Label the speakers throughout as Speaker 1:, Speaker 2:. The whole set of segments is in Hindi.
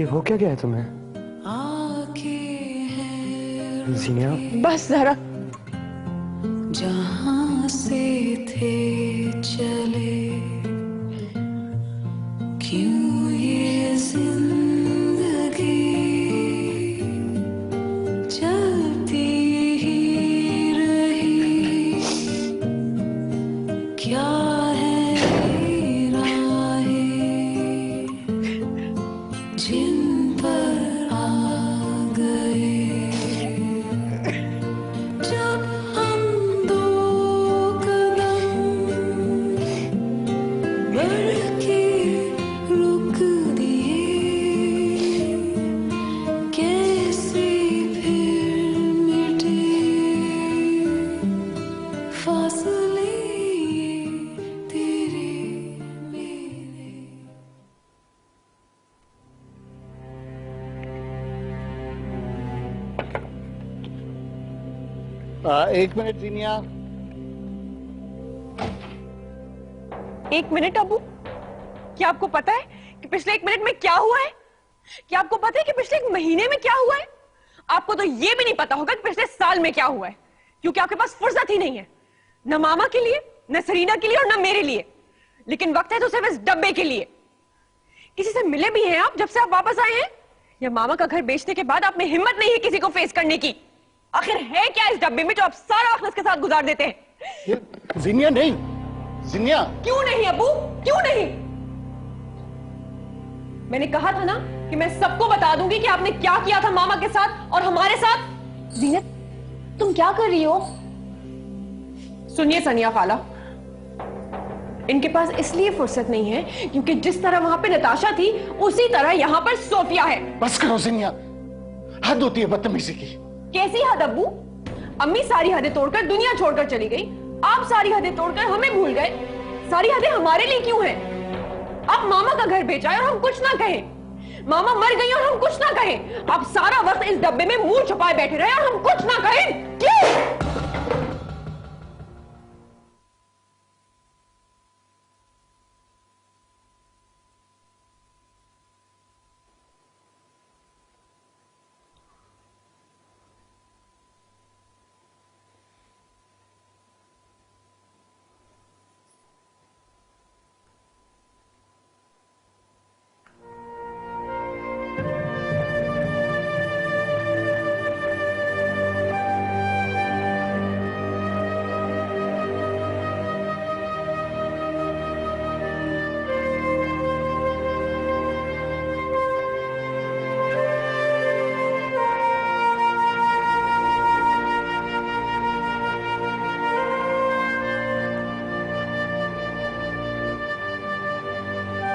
Speaker 1: ये हो क्या गया है तुम्हें? जीनिया,
Speaker 2: बस जरा।
Speaker 3: जहां से थे चले क्यों ये जिंदगी चलती ही रही, क्या है राहें जिन पर आ गए जब हम दो कदम बढ़ के रुक दिए, कैसे फिर मिटे फासले तेरे मेरे।
Speaker 4: एक मिनट जीनिया।
Speaker 2: 1 मिनट अबू, क्या आपको पता है कि पिछले 1 मिनट में क्या हुआ है? क्या आपको पता है कि पिछले 1 महीने में क्या हुआ है? आपको तो यह भी नहीं पता होगा कि पिछले साल में क्या हुआ है, क्योंकि आपके पास फुर्सत ही नहीं है, न मामा के लिए, न सरीना के लिए और न मेरे लिए। लेकिन वक्त है तो सिर्फ इस डब्बे के लिए। किसी से मिले भी हैं आप जब से आप वापस आए हैं? या मामा का घर बेचने के बाद आप में हिम्मत नहीं है किसी को फेस करने की? आखिर है क्या इस डब्बे में जो आप सारा वक्त इसके साथ गुजार देते हैं?
Speaker 4: जीनिया नहीं, जीनिया।
Speaker 2: क्यों नहीं अबू, क्यों नहीं? मैंने कहा था ना कि मैं सबको बता दूंगी कि आपने क्या किया था मामा के साथ और हमारे साथ। जीनत, तुम क्या कर रही हो? सुनिए सनिया खाला, इनके पास इसलिए फुर्सत नहीं है क्योंकि जिस तरह वहां पे नताशा थी उसी तरह यहां पर सोफिया है।
Speaker 4: बस करो जीनिया, हद होती है बदतमीजी की।
Speaker 2: कैसी हद अब्बू? अम्मी सारी हदें तोड़कर दुनिया छोड़कर चली गई, आप सारी हदें तोड़कर हमें भूल गए। सारी हदें हमारे लिए क्यों हैं? आप मामा का घर बेचा है और हम कुछ ना कहें, मामा मर गई और हम कुछ ना कहें, आप सारा वक्त इस डब्बे में मुंह छुपाए बैठे रहे और हम कुछ ना कहें। क्यों?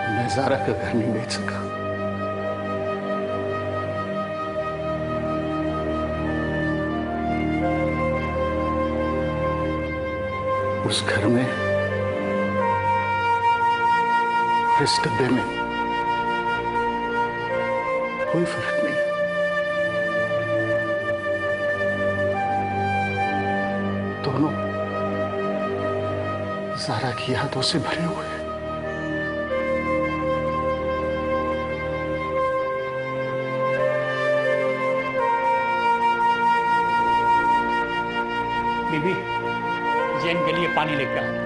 Speaker 4: मैं ज़ारा का घर नहीं बेच सका। उस घर में, इस डब्बे में कोई फर्क नहीं। दोनों ज़ारा की यादों से भरे हुए हैं।
Speaker 5: बीबी, जैन के लिए पानी लेकर आओ।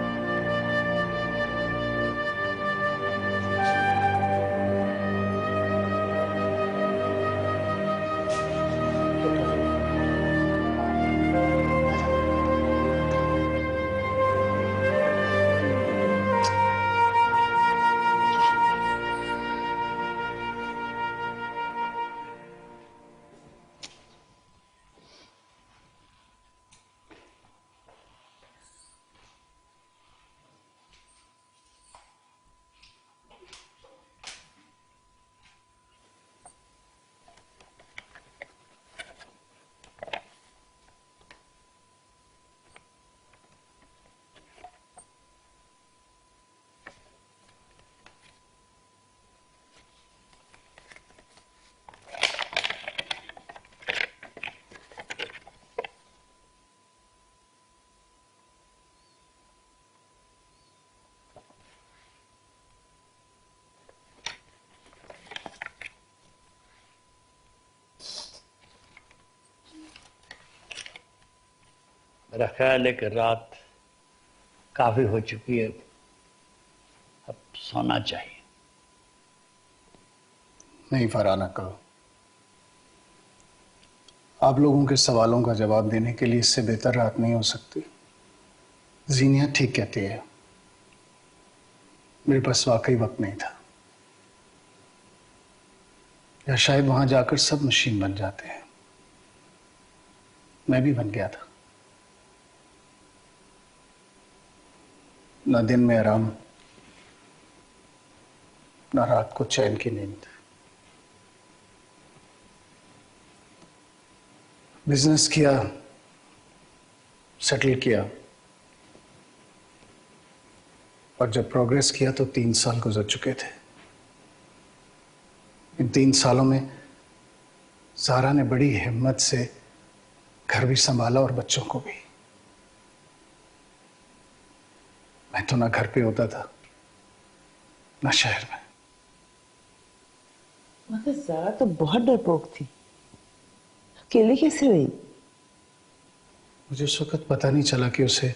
Speaker 5: मेरा ख्याल है कि रात काफी हो चुकी है, अब सोना चाहिए।
Speaker 4: नहीं फरहान अंकल, आप लोगों के सवालों का जवाब देने के लिए इससे बेहतर रात नहीं हो सकती। जीनिया ठीक कहती है, मेरे पास वाकई वक्त नहीं था, या शायद वहां जाकर सब मशीन बन जाते हैं। मैं भी बन गया था। ना दिन में आराम, ना रात को चैन की नींद। बिजनेस किया, सेटल किया, और जब प्रोग्रेस किया तो 3 साल गुजर चुके थे। इन 3 सालों में ज़ारा ने बड़ी हिम्मत से घर भी संभाला और बच्चों को भी। मैं तो ना घर पे होता था ना शहर में।
Speaker 6: मगर ज़ारा तो बहुत डरपोक थी, अकेले कैसे रही?
Speaker 4: मुझे उस वक्त पता नहीं चला कि उसे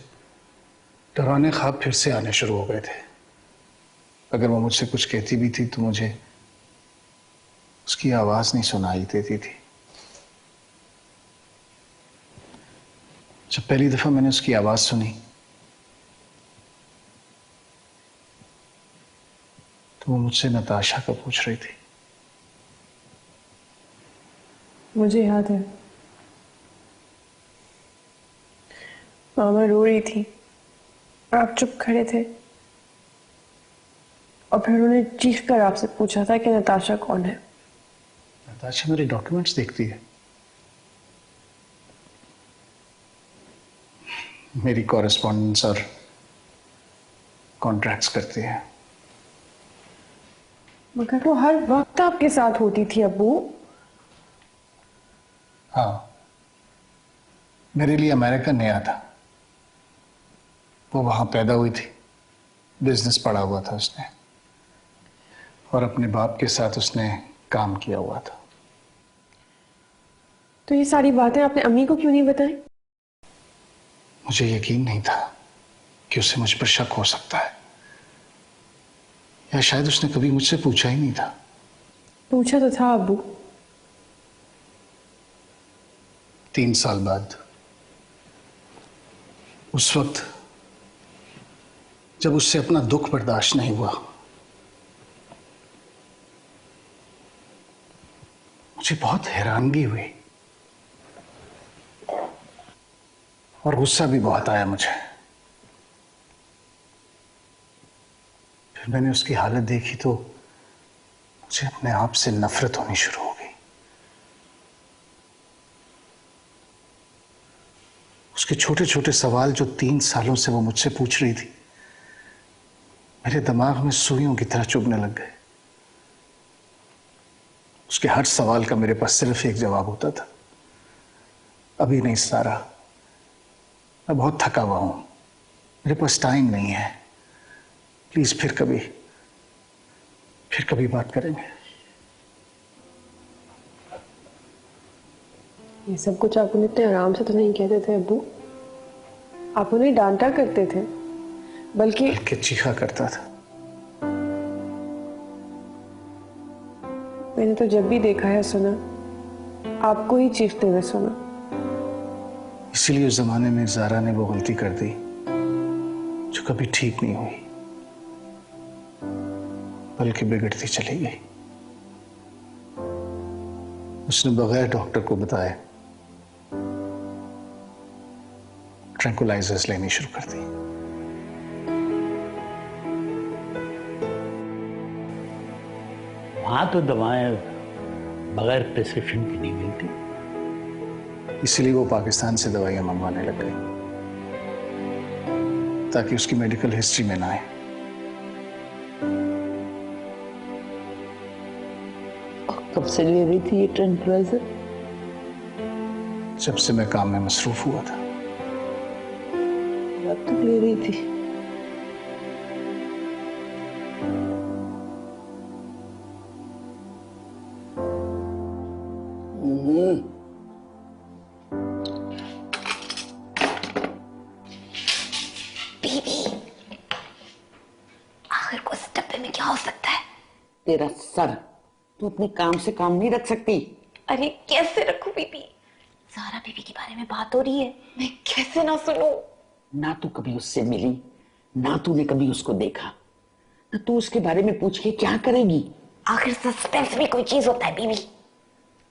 Speaker 4: डरावने ख्वाब फिर से आने शुरू हो गए थे। अगर वो मुझसे कुछ कहती भी थी तो मुझे उसकी आवाज नहीं सुनाई देती थी। जब पहली दफा मैंने उसकी आवाज सुनी तो वो मुझसे नताशा का पूछ रही थी।
Speaker 2: मुझे याद है, मामा रो रही थी, आप चुप खड़े थे और फिर उन्होंने चीख कर आपसे पूछा था कि नताशा कौन है।
Speaker 4: नताशा मेरे डॉक्यूमेंट्स देखती है, मेरी कॉरेस्पॉन्डेंस और कॉन्ट्रैक्ट्स करती है।
Speaker 2: मगर वो हर वक्त आपके साथ होती थी अब्बू।
Speaker 4: हाँ, मेरे लिए अमेरिका नया था। वो वहां पैदा हुई थी, बिजनेस पढ़ा हुआ था उसने, और अपने बाप के साथ उसने काम किया हुआ था।
Speaker 2: तो ये सारी बातें आपने अम्मी को क्यों नहीं बताई?
Speaker 4: मुझे यकीन नहीं था कि उसे मुझ पर शक हो सकता है, या शायद उसने कभी मुझसे पूछा ही नहीं था।
Speaker 2: पूछा तो था अब्बू।
Speaker 4: 3 साल बाद, उस वक्त जब उससे अपना दुख बर्दाश्त नहीं हुआ, मुझे बहुत हैरानगी हुई और गुस्सा भी बहुत आया मुझे। फिर मैंने उसकी हालत देखी तो मुझे अपने आप से नफरत होनी शुरू हो गई। उसके छोटे छोटे सवाल जो 3 सालों से वो मुझसे पूछ रही थी, मेरे दिमाग में सुइयों की तरह चुभने लग गए। उसके हर सवाल का मेरे पास सिर्फ एक जवाब होता था, अभी नहीं सारा, मैं बहुत थका हुआ हूं, मेरे पास टाइम नहीं है, प्लीज फिर कभी बात करेंगे।
Speaker 2: ये सब कुछ आप उन्हें इतने आराम से तो नहीं कहते थे अब्बू। आप उन्हें डांटा करते थे, बल्कि
Speaker 4: चीखा करता था।
Speaker 2: मैंने तो जब भी देखा है सुना, आपको ही चीखते हुए सुना।
Speaker 4: इसीलिए उस जमाने में ज़ारा ने वो गलती कर दी जो कभी ठीक नहीं हुई, बल्कि बिगड़ती चली गई। उसने बगैर डॉक्टर को बताए ट्रैंकुलाइजर्स लेनी शुरू कर दी।
Speaker 5: वहां तो दवाएं बगैर प्रिस्क्रिप्शन की नहीं मिलती,
Speaker 4: इसलिए वो पाकिस्तान से दवाइयां मंगवाने लग गई ताकि उसकी मेडिकल हिस्ट्री में ना आए।
Speaker 6: कब से ले रही थी ये ट्रैंक्विलाइजर?
Speaker 4: जब से मैं काम में मसरूफ हुआ था।
Speaker 6: अब तक ले रही थी?
Speaker 7: बीबी, आखिर को इस डब्बे में क्या हो सकता है?
Speaker 6: तेरा सर। तू अपने काम से काम नहीं रख सकती।
Speaker 7: अरे कैसे रखूं बीबी? ज़ारा बीबी के बारे में बात हो रही है, मैं कैसे ना सुनूं?
Speaker 6: ना तू कभी उससे मिली, ना तूने कभी उसको देखा, ना तू उसके बारे में पूछ के क्या करेगी?
Speaker 7: आखिर सस्पेंस भी कोई चीज होता है बीबी।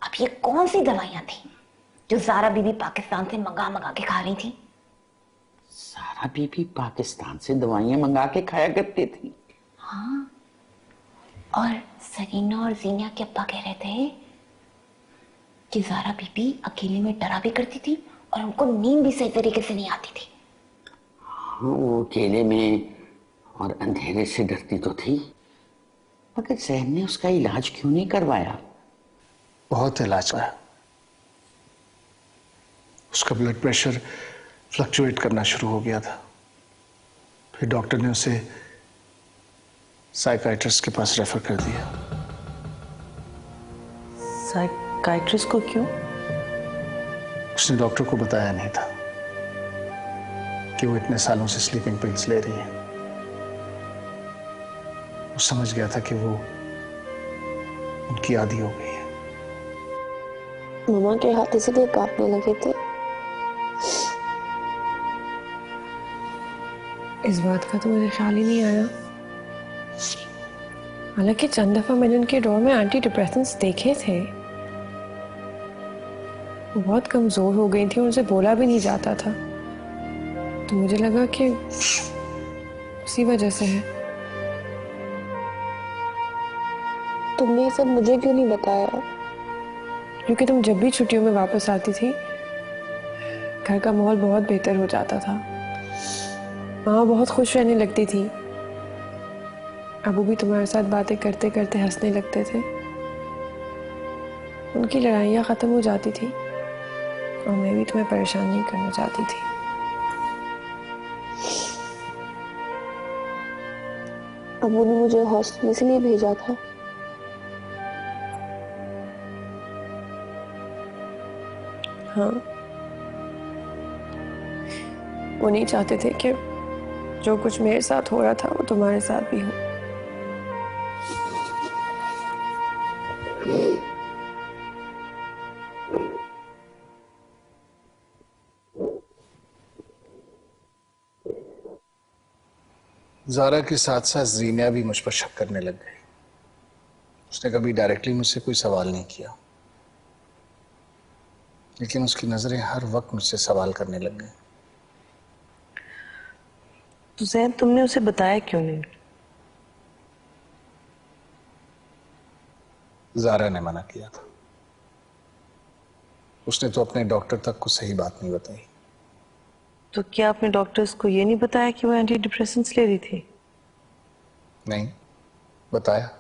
Speaker 7: अब ये कौन सी दवाइयां थी जो ज़ारा बीबी पाकिस्तान से मंगा मंगा के खा रही थी?
Speaker 6: सारा बीबी पाकिस्तान से दवाइयां मंगा के खाया करती थी।
Speaker 7: हाँ, और सरीना और जीनिया के अब्बा कह रहे थे कि ज़ारा बीबी अकेले में डरा भी करती थी और उनको नींद भी सही तरीके से नहीं आती थी।
Speaker 6: हाँ, वो अकेले में और अंधेरे से डरती तो थी, मगर जहन ने उसका इलाज क्यों नहीं करवाया?
Speaker 4: बहुत इलाज हुआ। उसका ब्लड प्रेशर फ्लक्चुएट करना शुरू हो गया था। फिर डॉक्टर ने उसे साइकाइट्रिस्ट के पास रेफर कर दिया।
Speaker 6: साइकाइट्रिस्ट को क्यों?
Speaker 4: उसने डॉक्टर को बताया नहीं था कि वो इतने सालों से स्लीपिंग पिल्स ले रही है। वो समझ गया था कि वो उनकी आदी हो गई है।
Speaker 8: मम्मा के हाथ इसलिए कांपने लगे थे।
Speaker 2: इस बात का तो मुझे ख्याल ही नहीं आया। हालांकि चंद दफा मैंने उनके ड्रॉर में एंटी डिप्रेसेंट्स देखे थे। वो बहुत कमजोर हो गई थी और उनसे बोला भी नहीं जाता था, तो मुझे लगा कि उसी वजह से है।
Speaker 8: तुमने ये सब मुझे क्यों नहीं बताया?
Speaker 2: क्योंकि तुम जब भी छुट्टियों में वापस आती थी, घर का माहौल बहुत बेहतर हो जाता था। माँ बहुत खुश रहने लगती थी। अबू भी तुम्हारे साथ बातें करते करते हंसने लगते थे। उनकी लड़ाइयाँ खत्म हो जाती थी और मैं भी तुम्हें परेशान नहीं करना चाहती थी।
Speaker 8: अबू ने मुझे हॉस्टल इसलिए भेजा था।
Speaker 2: हाँ, वो नहीं चाहते थे कि जो कुछ मेरे साथ हो रहा था वो तुम्हारे साथ भी हो।
Speaker 4: ज़ारा के साथ साथ जीनिया भी मुझ पर शक करने लग गई। उसने कभी डायरेक्टली मुझसे कोई सवाल नहीं किया, लेकिन उसकी नजरें हर वक्त मुझसे सवाल करने लग गई।
Speaker 6: तो जैन, तुमने उसे बताया क्यों नहीं?
Speaker 4: ज़ारा ने मना किया था। उसने तो अपने डॉक्टर तक को सही बात नहीं बताई।
Speaker 6: तो क्या आपने डॉक्टर्स को ये नहीं बताया कि वो एंटी डिप्रेसेंट्स ले रही थी?
Speaker 4: नहीं बताया,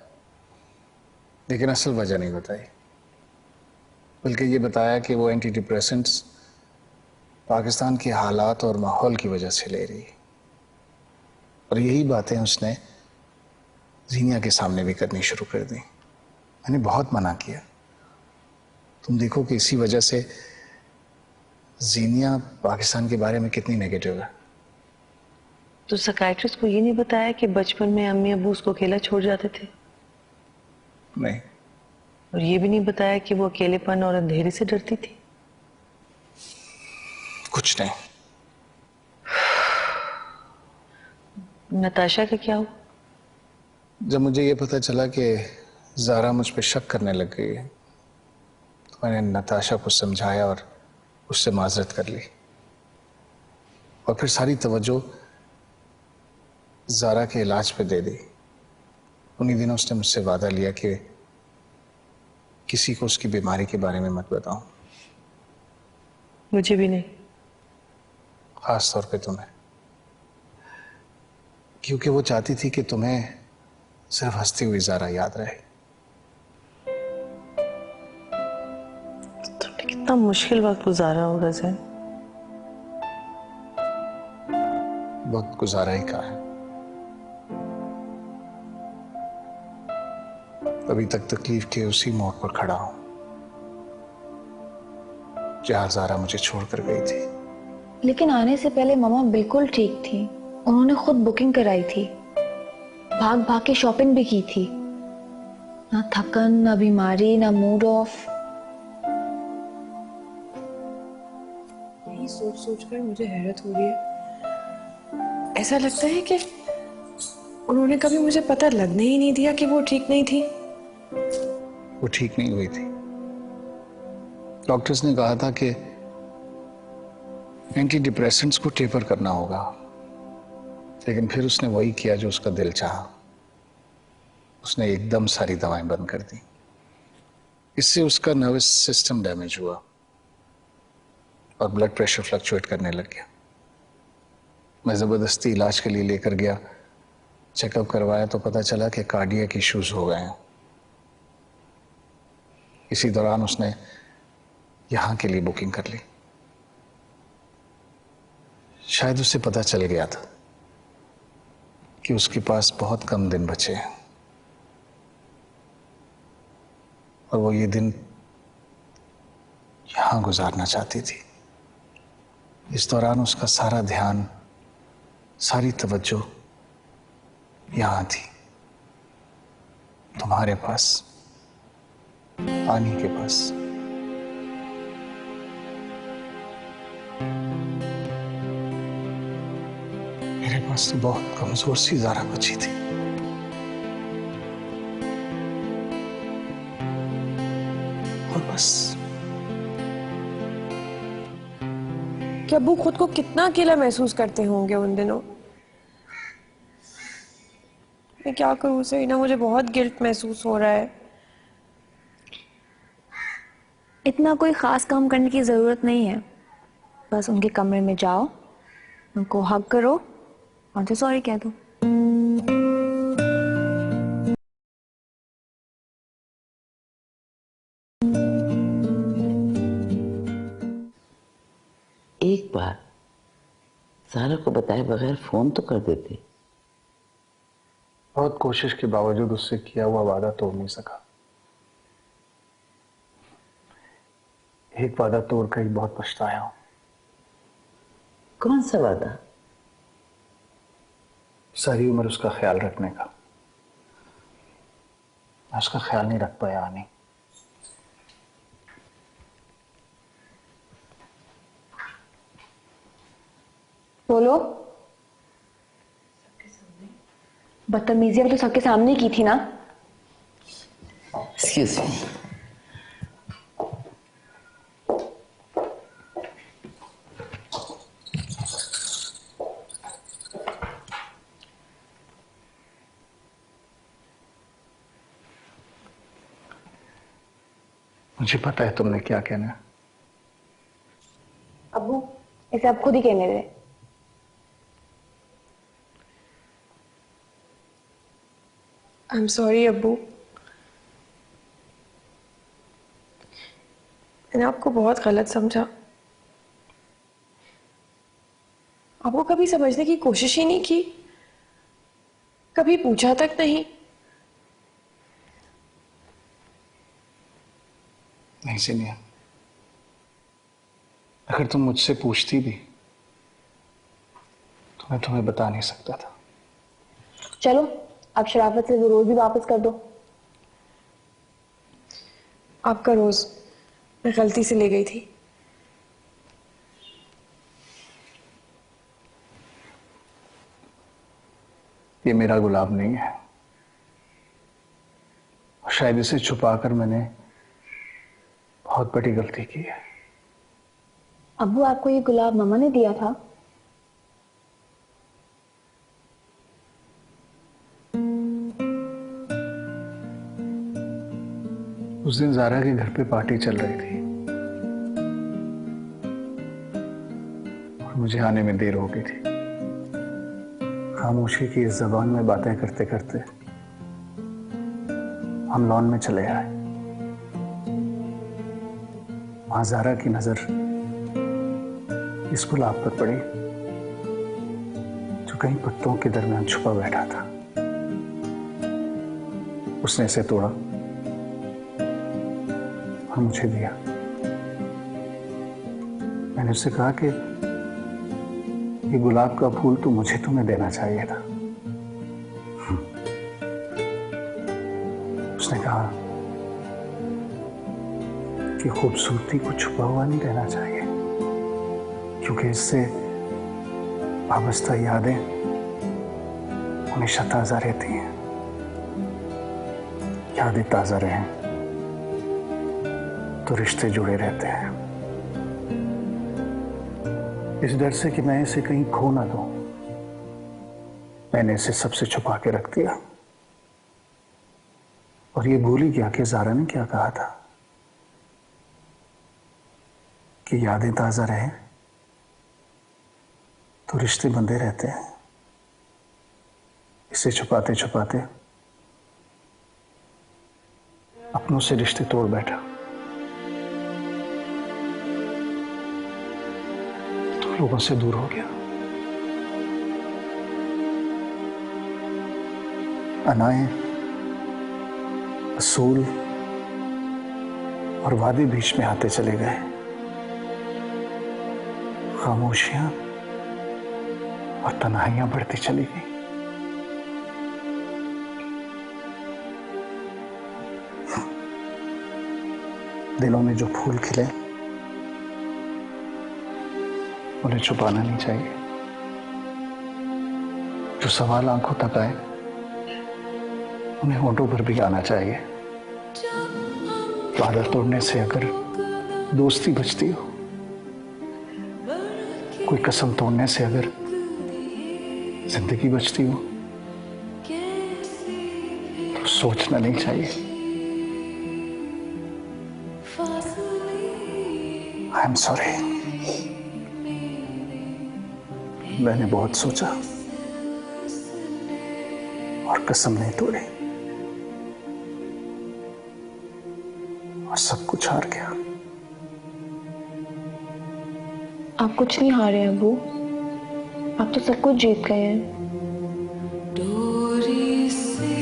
Speaker 4: लेकिन असल वजह नहीं बताई। बल्कि ये बताया कि वो एंटी डिप्रेसेंट्स पाकिस्तान के हालात और माहौल की वजह से ले रही है। और यही बातें उसने जीनिया के सामने भी करनी शुरू कर दी। मैंने बहुत मना किया। तुम देखो कि इसी वजह से जीनिया पाकिस्तान के बारे में कितनी नेगेटिव है।
Speaker 6: तो साइकाइट्रिस्ट को ये नहीं बताया कि बचपन में अम्मी अबू उसको अकेला छोड़ जाते थे?
Speaker 4: नहीं।
Speaker 6: और ये भी नहीं बताया कि वो अकेलेपन और अंधेरे से डरती थी?
Speaker 4: कुछ नहीं।
Speaker 6: नताशा का क्या हुआ?
Speaker 4: जब मुझे ये पता चला कि ज़ारा मुझ पे शक करने लग गई है, तो मैंने नताशा को समझाया और उससे माजरत कर ली। और फिर सारी तवज्जो ज़ारा के इलाज पे दे दी। उन्हीं दिनों उसने मुझसे वादा लिया कि किसी को उसकी बीमारी के बारे में मत बताऊं,
Speaker 6: मुझे भी नहीं।
Speaker 4: खास तौर पे तुम्हें, क्योंकि वो चाहती थी कि तुम्हें सिर्फ हंसती हुई ज़ारा याद रहे।
Speaker 6: तुमने कितना मुश्किल वक्त गुजारा होगा जैन।
Speaker 4: वक्त गुजारा ही का है। अभी तक तकलीफ के उसी मोड़ पर खड़ा हूं जहां ज़ारा मुझे छोड़कर गई थी।
Speaker 7: लेकिन आने से पहले मम्मा बिल्कुल ठीक थी। उन्होंने खुद बुकिंग कराई थी, भाग भाग के शॉपिंग भी की थी। ना थकन, ना बीमारी, ना मूड ऑफ।
Speaker 2: यही सोच सोच कर मुझे हैरत हो रही है। ऐसा लगता है कि उन्होंने कभी मुझे पता लगने ही नहीं दिया कि वो ठीक नहीं थी।
Speaker 4: वो ठीक नहीं हुई थी। डॉक्टर्स ने कहा था कि एंटी डिप्रेसेंट्स को टेपर करना होगा, लेकिन फिर उसने वही किया जो उसका दिल चाहा। उसने एकदम सारी दवाएं बंद कर दी। इससे उसका नर्वस सिस्टम डैमेज हुआ और ब्लड प्रेशर फ्लक्चुएट करने लग गया। मैं जबरदस्ती इलाज के लिए लेकर गया, चेकअप करवाया तो पता चला कि कार्डियक इश्यूज हो गए हैं। इसी दौरान उसने यहां के लिए बुकिंग कर ली। शायद उसे पता चल गया था कि उसके पास बहुत कम दिन बचे हैं और वो ये दिन यहां गुजारना चाहती थी। इस दौरान उसका सारा ध्यान, सारी तवज्जो यहां थी, तुम्हारे पास, आनी के पास। मेरे पास तो बहुत कमजोर सी ज़ारा बची थी। और बस।
Speaker 2: कि अब्बू खुद को कितना अकेला महसूस करते होंगे उन दिनों। मैं क्या करूं सरीना, मुझे बहुत गिल्ट महसूस हो रहा है।
Speaker 7: इतना कोई खास काम करने की जरूरत नहीं है। बस उनके कमरे में जाओ, उनको हग करो, उनसे सॉरी कह दो।
Speaker 6: एक बार सारा को बताए बगैर फोन तो कर देते।
Speaker 4: बहुत कोशिश के बावजूद उससे किया हुआ वादा तोड़ नहीं सका। एक वादा तोड़ कर ही बहुत पछताया हूं।
Speaker 6: कौन सा वादा?
Speaker 4: सारी उम्र उसका ख्याल रखने का। मैं उसका ख्याल नहीं रख पाया आनी।
Speaker 7: बोलो। बदतमीजी अब तो सबके सामने की थी ना।
Speaker 6: Excuse me.
Speaker 4: मुझे पता है तुमने क्या कहना है।
Speaker 7: अब्बू, इसे आप खुद ही कहने दे।
Speaker 2: आई एम सॉरी अब्बू, मैंने आपको बहुत गलत समझा। आपको कभी समझने की कोशिश ही नहीं की, कभी पूछा तक नहीं।
Speaker 4: नहीं सिनिया, अगर तुम मुझसे पूछती भी तो मैं तुम्हें बता नहीं सकता था।
Speaker 7: चलो अब शराफत से वो रोज भी वापस कर दो।
Speaker 2: आपका रोज मैं गलती से ले गई थी।
Speaker 4: ये मेरा गुलाब नहीं है और शायद इसे छुपाकर मैंने बहुत बड़ी गलती की है।
Speaker 7: अब्बू, आपको ये गुलाब मम्मा ने दिया था।
Speaker 4: उस दिन ज़ारा के घर पे पार्टी चल रही थी और मुझे आने में देर हो गई थी। खामोशी की इस जबान में बातें करते करते हम लॉन में चले आए। वहां ज़ारा की नजर इस गुलाब पर पड़ी जो कहीं पत्तों के दरमियान छुपा बैठा था। उसने इसे तोड़ा और मुझे दिया। मैंने उससे कहा कि ये गुलाब का फूल तो मुझे तुम्हें देना चाहिए था। उसने कहा कि खूबसूरती को छुपा हुआ नहीं रहना चाहिए, क्योंकि इससे वाबस्ता यादें हमेशा ताजा रहती हैं। यादें ताजा रहें तो रिश्ते जुड़े रहते हैं। इस डर से कि मैं इसे कहीं खो ना दूं, मैंने इसे सबसे छुपा के रख दिया। और ये भूल ही गया कि ज़ारा ने क्या कहा था कि यादें ताजा रहें तो रिश्ते बंधे रहते हैं। इसे छुपाते छुपाते अपनों से रिश्ते तोड़ बैठा। तो लोगों से दूर हो गया। अनाएं, असूल और वादे बीच में आते चले गए। खामोशियां और तन्हाइयां बढ़ती चली गई। दिलों में जो फूल खिले उन्हें छुपाना नहीं चाहिए। जो सवाल आंखों तक आए उन्हें होंठों पर भी आना चाहिए। वादा तोड़ने से अगर दोस्ती बचती हो, कोई कसम तोड़ने से अगर जिंदगी बचती हो, तो सोचना नहीं चाहिए। आई एम सॉरी, मैंने बहुत सोचा और कसम नहीं तोड़ी और सब कुछ हार गया।
Speaker 8: आप कुछ नहीं हारे हैं अबू, आप तो सब कुछ जीत गए हैं।
Speaker 3: डोरी से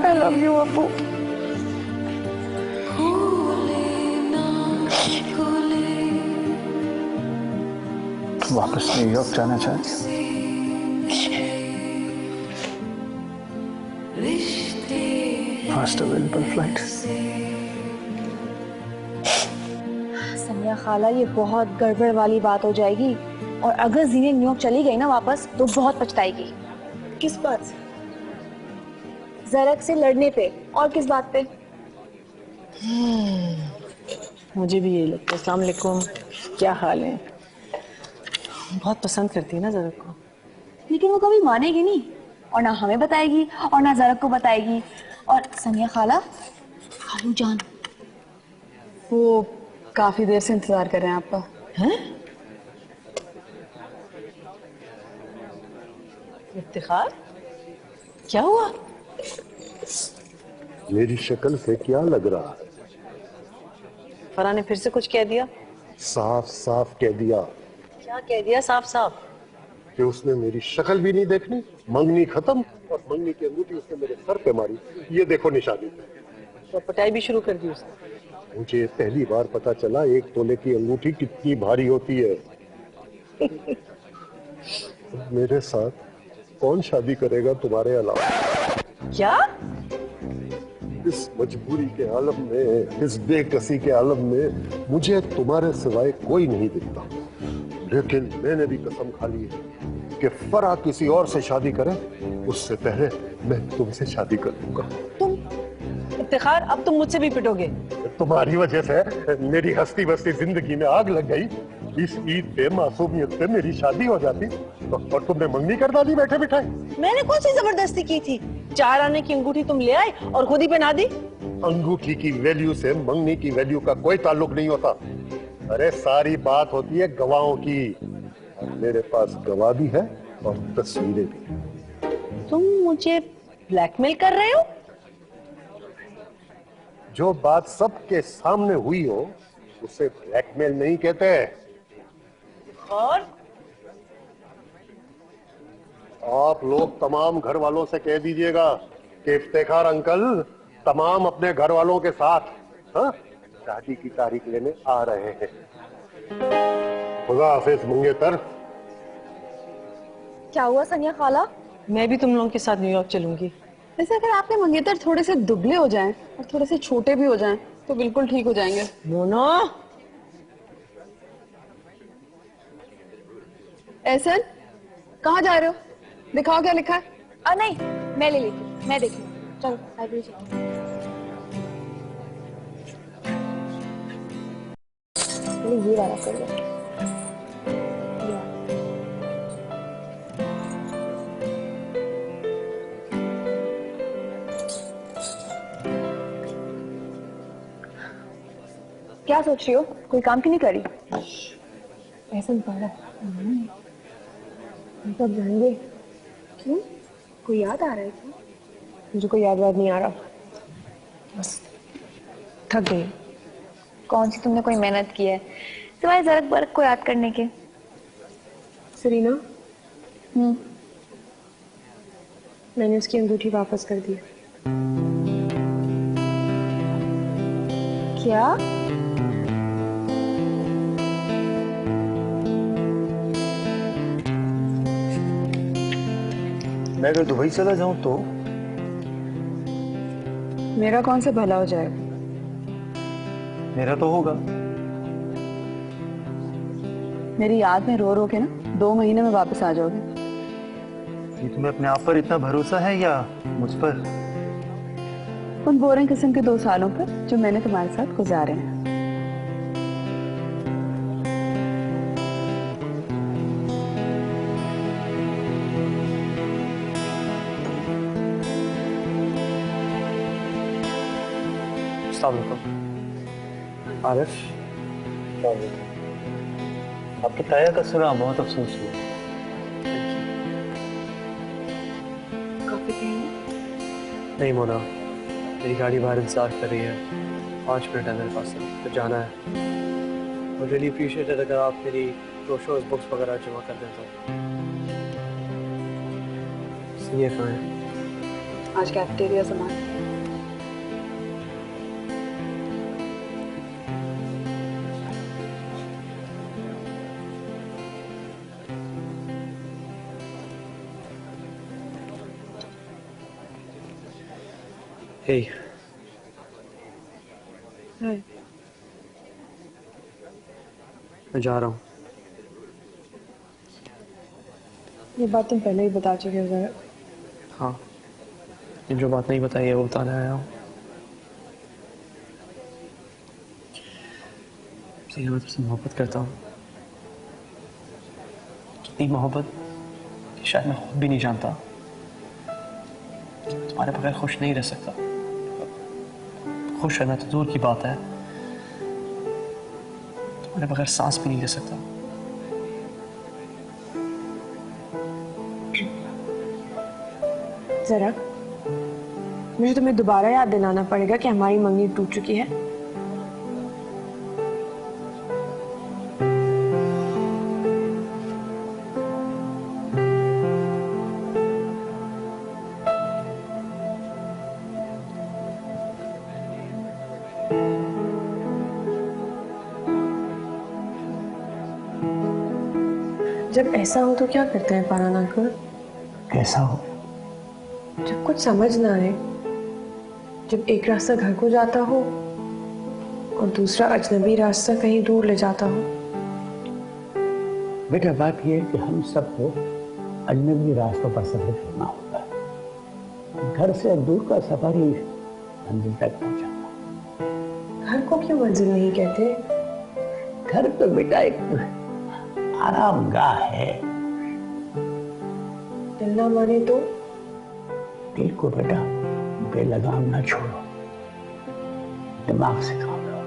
Speaker 8: आई लव यू अबू।
Speaker 3: खोले ना खोले
Speaker 4: वापस न्यूयॉर्क जाना चाहते?
Speaker 3: रिश्ते
Speaker 4: फास्ट अवेलेबल फ्लाइट।
Speaker 8: सनिया खाला, ये बहुत गड़बड़ वाली बात हो जाएगी, और अगर जीने न्यूयॉर्क चली गई ना वापस, तो बहुत पछताएगी। किस बात से? ज़रक से लड़ने पे। और किस बात पे?
Speaker 9: मुझे भी यही लगता है। अस्सलाम वालेकुम, क्या हाल है? बहुत पसंद करती है ना ज़रक को।
Speaker 8: लेकिन वो कभी मानेगी नहीं, और ना हमें बताएगी और ना ज़रक को बताएगी। और सनिया खाला, खालू जान,
Speaker 9: वो काफी देर से इंतजार कर रहे हैं आपका। हैं? इफ्तिखार, क्या हुआ?
Speaker 10: मेरी शक्ल से क्या लग रहा है?
Speaker 9: फरहान ने फिर से कुछ कह दिया?
Speaker 10: साफ साफ कह दिया।
Speaker 9: क्या कह दिया साफ साफ?
Speaker 10: कि उसने मेरी शक्ल भी नहीं देखनी, मंगनी खत्म, और मंगनी की अंगूठी उसने मेरे सर पे मारी। ये देखो निशानी।
Speaker 9: तो पटाई भी शुरू कर दी उसने।
Speaker 10: मुझे पहली बार पता चला 1 तोले की अंगूठी कितनी भारी होती है। मेरे साथ कौन शादी करेगा तुम्हारे अलावा?
Speaker 9: क्या?
Speaker 10: इस मजबूरी के आलम में, इस बेकसी के आलम में मुझे तुम्हारे सिवाय कोई नहीं दिखता। लेकिन मैंने भी कसम खा ली है कि फरा किसी और से शादी करे, उससे पहले मैं तुमसे शादी कर लूंगा।
Speaker 9: तुम इफ्तिखार, अब तुम मुझसे भी पिटोगे।
Speaker 10: तुम्हारी वजह से मेरी हस्ती बस्ती जिंदगी में आग लग गई। इस ईद पे मासूमियत पे मेरी शादी हो जाती, और तुमने मंगनी कर डाली बैठे बिठाए।
Speaker 9: मैंने कौन सी जबरदस्ती की थी? 4 आने की अंगूठी तुम ले आए और खुद ही पहना दी।
Speaker 10: अंगूठी की वैल्यू से मंगनी की वैल्यू का कोई ताल्लुक नहीं होता। अरे सारी बात होती है गवाहों की। मेरे पास गवाह भी है और तस्वीरें भी।
Speaker 9: तुम मुझे ब्लैकमेल कर रहे हो?
Speaker 10: जो बात सबके सामने हुई हो उसे ब्लैकमेल नहीं कहते।
Speaker 9: और
Speaker 10: आप लोग तमाम घर वालों से कह दीजिएगा कि इफ्तिखार अंकल तमाम अपने घर वालों के साथ शादी की तारीख लेने आ रहे हैं। खुदा हाफिज मंगेतर।
Speaker 8: क्या हुआ सनिया खाला?
Speaker 9: मैं भी तुम लोगों के साथ न्यूयॉर्क चलूंगी।
Speaker 11: वैसे अगर आपके मंगेतर थोड़े से दुबले हो जाएं और थोड़े से छोटे भी हो जाएं तो बिल्कुल ठीक हो जाएंगे।
Speaker 9: मोनो,
Speaker 11: ऐसन कहाँ जा रहे हो? दिखाओ क्या लिखा है।
Speaker 8: नहीं, मैं ले लेती हूँ, मैं देख लूँ। चलो लाइब्रेरी चलो। ये वाला कर लो। क्या सोच रही हो? कोई काम क्यों नहीं करी? ऐसा पड़ा हम कब जाएंगे? क्यों? कोई याद आ रहा है क्या?
Speaker 9: मुझे कोई याद नहीं आ रहा, बस थक गई।
Speaker 8: कौन सी तुमने कोई मेहनत की है सिवाय जरक बरक को याद करने के?
Speaker 9: सरीना, मैंने उसकी अंगूठी वापस कर दी।
Speaker 8: क्या?
Speaker 1: मैं अगर दुबई चला जाऊं तो?
Speaker 11: मेरा कौन सा भला हो जाएगा?
Speaker 1: मेरा तो होगा।
Speaker 11: मेरी याद में रो रो के ना 2 महीने में वापस आ जाओगे।
Speaker 1: ये तुम्हें अपने आप पर इतना भरोसा है या मुझ पर?
Speaker 11: उन बोरिंग किस्म के 2 सालों पर जो मैंने तुम्हारे साथ गुजारे हैं।
Speaker 1: आरिफ, आपके ताया का सुना बहुत अफसोस हुआ। नहीं मोना, मेरी गाड़ी बाहर इंतजार कर रही है। 5 मिनट है मेरे पास, तो जाना है। और रियली अप्रिशिएट अगर आप मेरी ब्रोशर्स बुक्स वगैरह जमा कर दें तो। ये कहाँ है?
Speaker 11: आज कैफेटेरिया सामान।
Speaker 1: हे, मैं जा रहा हूँ।
Speaker 9: ये बात तुम पहले ही बता चुके हो जरा।
Speaker 1: हाँ, ये जो बात नहीं बताई है वो बताने आया हूँ। मैं तुझसे मोहब्बत करता हूँ, कितनी मोहब्बत कि शायद मैं खुद भी नहीं जानता। तुम्हारे बगैर खुश नहीं रह सकता। खुश रहना तो दूर की बात है, तुम्हारे बगैर सांस भी नहीं ले सकता।
Speaker 9: जरा मुझे तुम्हें दोबारा याद दिलाना पड़ेगा कि हमारी मंगनी टूट चुकी है। जब ऐसा हो तो क्या करते हैं पारानाकुर?
Speaker 5: कैसा हो?
Speaker 9: जब कुछ समझ ना आए, जब एक रास्ता घर को जाता हो और दूसरा अजनबी रास्ता कहीं दूर ले जाता हो।
Speaker 5: बेटा बात यह है कि हम सबको अजनबी रास्तों पर सफर करना होता है। घर से दूर का सफर ही मंजिल तक पहुंचाता।
Speaker 9: घर को क्यों मंजिल नहीं कहते?
Speaker 5: घर तो बेटा एक आरामगाह है।
Speaker 9: दिल ना माने तो?
Speaker 5: दिल को बेटा बेलगाम ना छोड़ो, दिमाग से काम लो।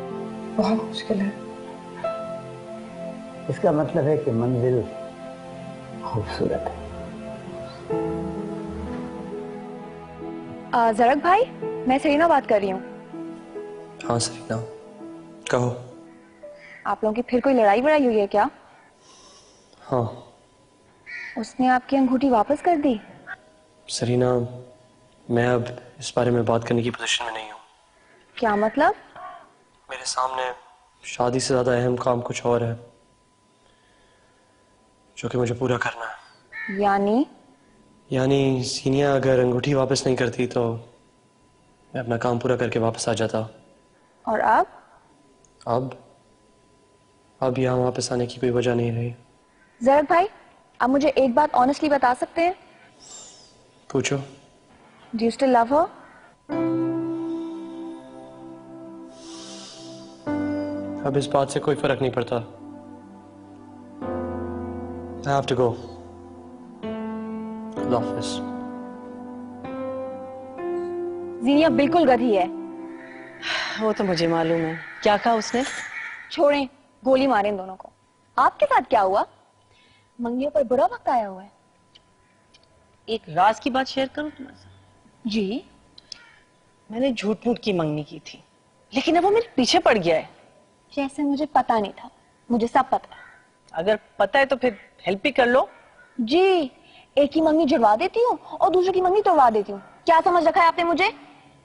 Speaker 9: बहुत मुश्किल है।
Speaker 5: इसका मतलब है कि मंजिल खूबसूरत है।
Speaker 8: जरक भाई, मैं सरीना बात कर रही हूँ।
Speaker 1: हाँ सरीना, कहो।
Speaker 8: आप लोगों की फिर कोई लड़ाई वड़ाई हुई है क्या?
Speaker 1: हाँ।
Speaker 8: उसने आपकी अंगूठी वापस कर दी?
Speaker 1: सरीना, मैं अब इस बारे में बात करने की पोजीशन में नहीं हूँ।
Speaker 8: क्या मतलब?
Speaker 1: मेरे सामने शादी से ज्यादा अहम काम कुछ और है जो कि मुझे पूरा करना है। यानी सीनिया अगर अंगूठी वापस नहीं करती तो मैं अपना काम पूरा करके वापस आ जाता।
Speaker 8: और अब?
Speaker 1: अब यहाँ वापस आने की कोई वजह नहीं रही।
Speaker 8: जरक भाई, आप मुझे एक बात ऑनेस्टली बता सकते हैं?
Speaker 1: पूछो।
Speaker 8: Do you still love her?
Speaker 1: अब इस बात से कोई फर्क नहीं पड़ता। I have to go. खुदा हाफिज।
Speaker 8: जीनिया बिल्कुल गधी है।
Speaker 2: वो तो मुझे मालूम है। क्या कहा उसने?
Speaker 8: छोड़ें, गोली मारें इन दोनों को। आपके साथ क्या हुआ? मंगियों पर बुरा वक्त आया हुआ है।
Speaker 2: एक राज की बात शेयर करूं तुम्हारे साथ?
Speaker 8: जी।
Speaker 2: मैंने झूठ मूठ की मंगनी की थी, लेकिन अब वो मेरे पीछे पड़ गया है।
Speaker 8: जैसे मुझे पता नहीं था, मुझे सब पता है।
Speaker 2: अगर पता है तो फिर हेल्प ही कर लो।
Speaker 8: जी, एक की मंगनी जुड़वा देती हूँ और दूसरे की मंगनी तोड़वा देती हूँ। क्या समझ रखा है आपने मुझे?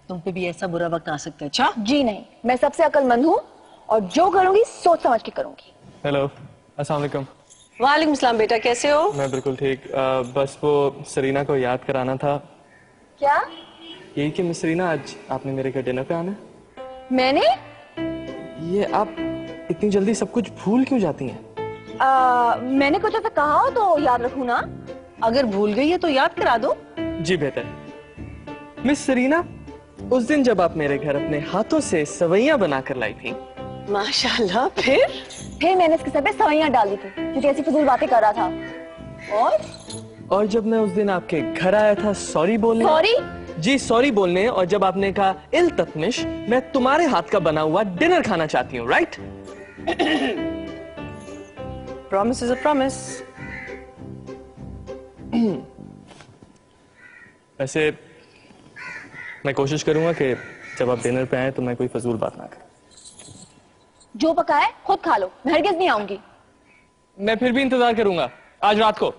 Speaker 2: तुम पे भी ऐसा बुरा वक्त आ सकता है। अच्छा?
Speaker 8: जी नहीं, मैं सबसे अक्लमंद हूँ और जो करूंगी सोच समझ के करूंगी।
Speaker 12: हेलो, अस्सलाम वालेकुम।
Speaker 2: वालेकुम सलाम बेटा, कैसे हो?
Speaker 12: मैं बिल्कुल ठीक। बस वो सरीना को याद कराना था।
Speaker 8: क्या?
Speaker 12: यही कि मिस सरीना, आज आपने मेरे घर डिनर पे आना है।
Speaker 8: मैंने?
Speaker 12: ये आप इतनी जल्दी सब कुछ भूल क्यों जाती हैं?
Speaker 8: मैंने कुछ ऐसा कहा हो तो याद रखूं ना।
Speaker 2: अगर भूल गई है तो याद करा दो।
Speaker 12: जी बेहतर। मिस सरीना, उस दिन जब आप मेरे घर अपने हाथों से सवैयां बनाकर लाई थी।
Speaker 2: माशाल्लाह। फिर
Speaker 8: मैंने इसके सर पे सवैयां डाल दी थी क्योंकि ऐसी फजूल बातें कर रहा था।
Speaker 12: और जब मैं उस दिन आपके घर आया था सॉरी बोलने।
Speaker 8: सॉरी?
Speaker 12: जी सॉरी बोलने। और जब आपने कहा इल्ततमिश, मैं तुम्हारे हाथ का बना हुआ डिनर खाना चाहती हूँ, right?
Speaker 2: Promise is a promise.
Speaker 12: वैसे मैं कोशिश करूंगा कि जब आप डिनर पे आए तो मैं कोई फजूल बात ना करूं।
Speaker 8: जो पका है खुद खा लो, मैं हरगिज़ नहीं आऊंगी।
Speaker 12: मैं फिर भी इंतजार करूंगा आज रात को।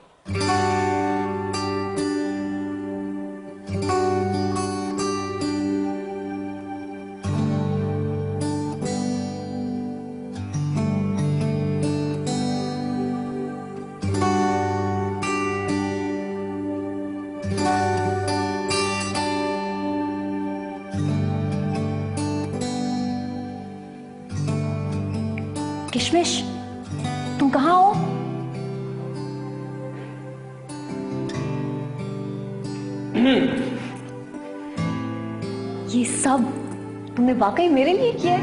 Speaker 8: किशमिश, तुम कहाँ हो? ये सब तुमने वाकई मेरे लिए किया है?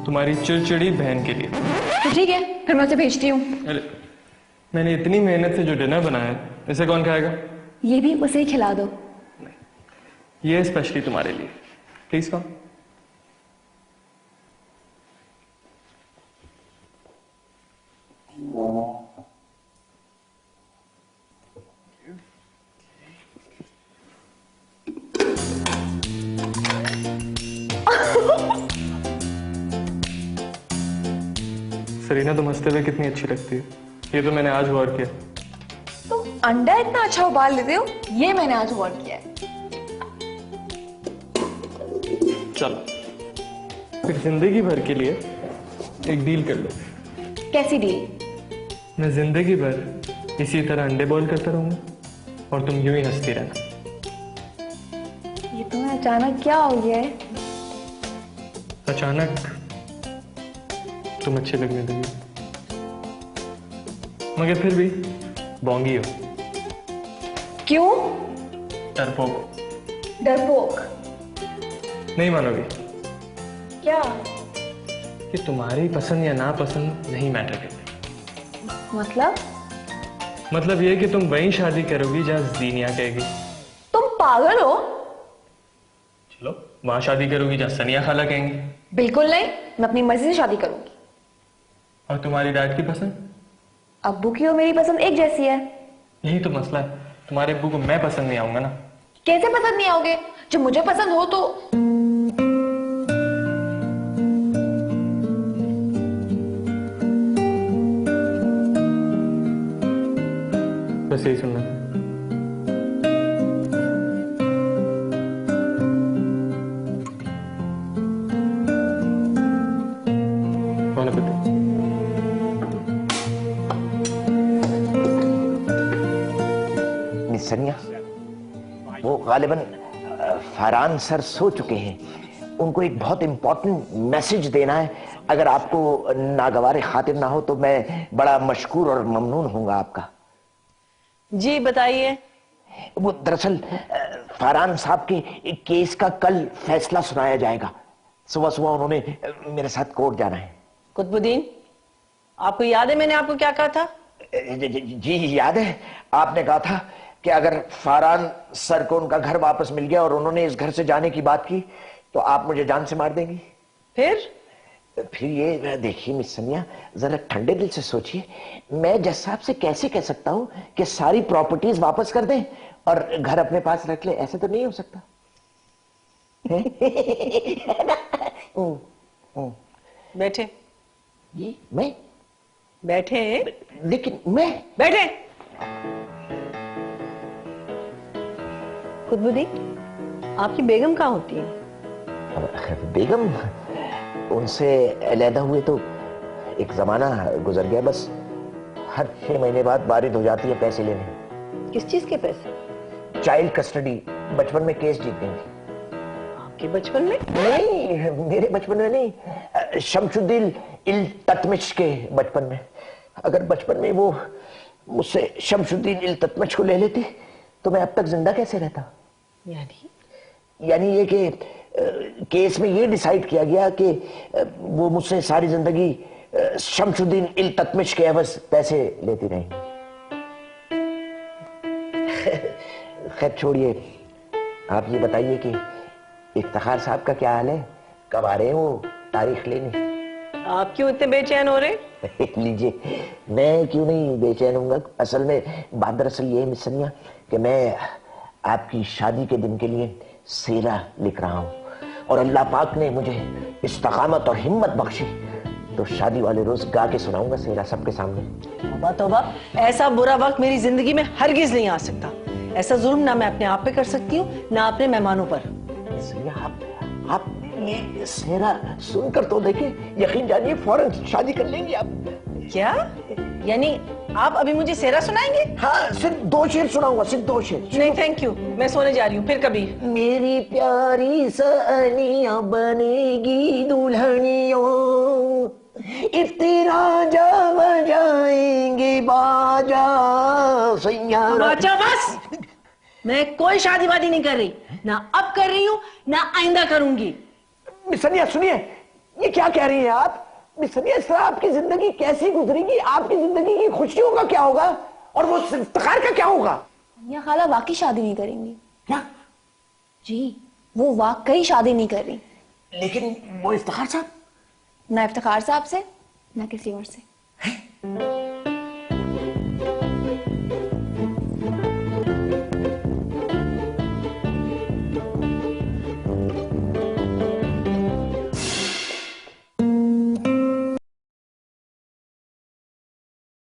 Speaker 12: तुम्हारी चिड़चिड़ी बहन के लिए।
Speaker 8: तो ठीक है, फिर मैं उसे भेजती हूँ।
Speaker 12: अरे मैंने इतनी मेहनत से जो डिनर बनाया है, इसे कौन खाएगा?
Speaker 8: ये भी उसे ही खिला दो।
Speaker 12: ये स्पेशली तुम्हारे लिए। Please come. सरीना, तुम हंसते हुए कितनी अच्छी लगती है, ये तो मैंने आज गौर किया।
Speaker 8: तुम अंडा इतना अच्छा उबाल लेते हो, ये मैंने आज गौर किया है।
Speaker 12: चलो फिर जिंदगी भर के लिए एक डील कर लो।
Speaker 8: कैसी डील?
Speaker 12: मैं जिंदगी भर इसी तरह अंडे बॉईल करता रहूंगा और तुम यूं ही हंसती रहना।
Speaker 8: ये तुम्हें अचानक क्या हो गया है?
Speaker 12: अचानक तुम अच्छे लगने लगी, मगर फिर भी बोंगी हो।
Speaker 8: क्यों?
Speaker 12: डरपोक।
Speaker 8: डरपोक?
Speaker 12: नहीं मानोगे
Speaker 8: क्या?
Speaker 12: कि तुम्हारी पसंद या नापसंद नहीं मैटर करती।
Speaker 8: मतलब
Speaker 12: ये कि तुम वहीं शादी करोगी जहां जीनिया कहेगी।
Speaker 8: तुम पागल हो?
Speaker 12: चलो वहां शादी करोगी जहां सनिया खाला कहेंगी।
Speaker 8: बिल्कुल नहीं, मैं अपनी मर्जी से शादी करूंगी।
Speaker 12: और तुम्हारी डैड की पसंद?
Speaker 8: अब्बू की और मेरी पसंद एक जैसी है।
Speaker 12: यही तो मसला है, तुम्हारे अब्बू को मैं पसंद नहीं आऊंगा ना।
Speaker 8: कैसे पसंद नहीं आओगे? जब मुझे पसंद हो तो।
Speaker 12: बस यही सुनना।
Speaker 13: सनिया, वो गालिबन फरहान सर सो चुके हैं, उनको एक बहुत इंपॉर्टेंट मैसेज देना है। अगर आपको नागवार खातिर ना हो तो मैं बड़ा मशकूर और ममनून होऊंगा आपका।
Speaker 14: जी बताइए।
Speaker 13: वो दरअसल फरहान साहब के केस का कल फैसला सुनाया जाएगा। सुबह सुबह उन्होंने मेरे साथ कोर्ट जाना है।
Speaker 14: कुतुबुद्दीन, आपको याद है मैंने आपको क्या कहा था?
Speaker 13: जी याद है, आपने कहा था कि अगर फरहान सर को उनका घर वापस मिल गया और उन्होंने इस घर से जाने की बात की तो आप मुझे जान से मार देंगी।
Speaker 14: फिर
Speaker 13: ये देखिए मिस सनिया, जरा ठंडे दिल से सोचिए, मैं जज साहब से कैसे कह सकता हूं कि सारी प्रॉपर्टीज वापस कर दें और घर अपने पास रख ले? ऐसे तो नहीं हो सकता।
Speaker 14: बैठे।
Speaker 13: ये मैं
Speaker 14: बैठे?
Speaker 13: लेकिन मैं
Speaker 14: बैठे। कुतुबुद्दीन, आपकी बेगम कहाँ होती है?
Speaker 13: बेगम, उनसे अलहदा हुए तो एक जमाना गुजर गया। बस हर 6 महीने बाद वारिद हो जाती है पैसे लेने।
Speaker 14: किस चीज के पैसे?
Speaker 13: Child custody. बचपन में केस जीत गई।
Speaker 14: आपके बचपन में?
Speaker 13: नहीं, मेरे बचपन में नहीं, शमशुद्दीन इल्ततमिश के बचपन में। अगर बचपन में वो मुझसे शमशुद्दीन इल्ततमिश को ले लेती तो मैं अब तक जिंदा कैसे रहता? यानी ये कि केस में ये डिसाइड किया गया कि वो मुझसे सारी जिंदगी शमशुद्दीन इल्ततमिश के एवज पैसे लेती रहेंगी। खैर छोड़िए, आप ये बताइए कि इफ्तिखार साहब का क्या हाल है? कब आ रहे हैं वो तारीख लेने?
Speaker 14: आप क्यों इतने बेचैन हो रहे?
Speaker 13: लीजिए, मैं क्यों नहीं बेचैन होऊंगा। असल में बात दरअसल ये है मिस सनिया कि मैं आपकी शादी के दिन के लिए सेरा लिख रहा हूँ और अल्लाह पाक ने मुझे इस्तकामत और हिम्मत बख्शी तो शादी वाले रोज गा के सुनाऊंगा सेरा सबके सामने।
Speaker 14: तौबा तौबा, ऐसा बुरा वक्त मेरी जिंदगी में हरगिज नहीं आ सकता। ऐसा जुल्म ना मैं अपने आप पे कर सकती हूँ ना अपने मेहमानों पर।
Speaker 13: आप ये सेरा सुनकर तो देखिए, यकीन जानिए फौरन शादी कर लेंगे आप।
Speaker 14: क्या? यानी आप अभी मुझे सेरा सुनाएंगे?
Speaker 13: हाँ, सिर्फ 2 शेर सुनाऊंगा, सिर्फ 2 शेर।
Speaker 14: नहीं थैंक यू, मैं सोने जा रही हूँ, फिर कभी।
Speaker 13: मेरी प्यारी सनिया बनेगी दुल्हनियों, इफ्तिरा जा बजाएंगे बाजा सैया।
Speaker 14: बाजा बस, मैं कोई शादी वादी नहीं कर रही, ना अब कर रही हूँ ना आइंदा करूंगी।
Speaker 13: मिस सनिया सुनिए, ये क्या कह रही हैं आप? मिस सनिया, इस तरह आपकी जिंदगी कैसी गुजरेगी? आपकी जिंदगी की खुशियों का क्या होगा और वो इफ्तिखार का क्या होगा?
Speaker 8: या खाला वाकई शादी नहीं करेंगी।
Speaker 13: क्या?
Speaker 8: जी, वो वाकई शादी नहीं कर रही।
Speaker 13: लेकिन वो इफ्तिखार साहब?
Speaker 8: ना इफ्तिखार साहब से ना किसी और से।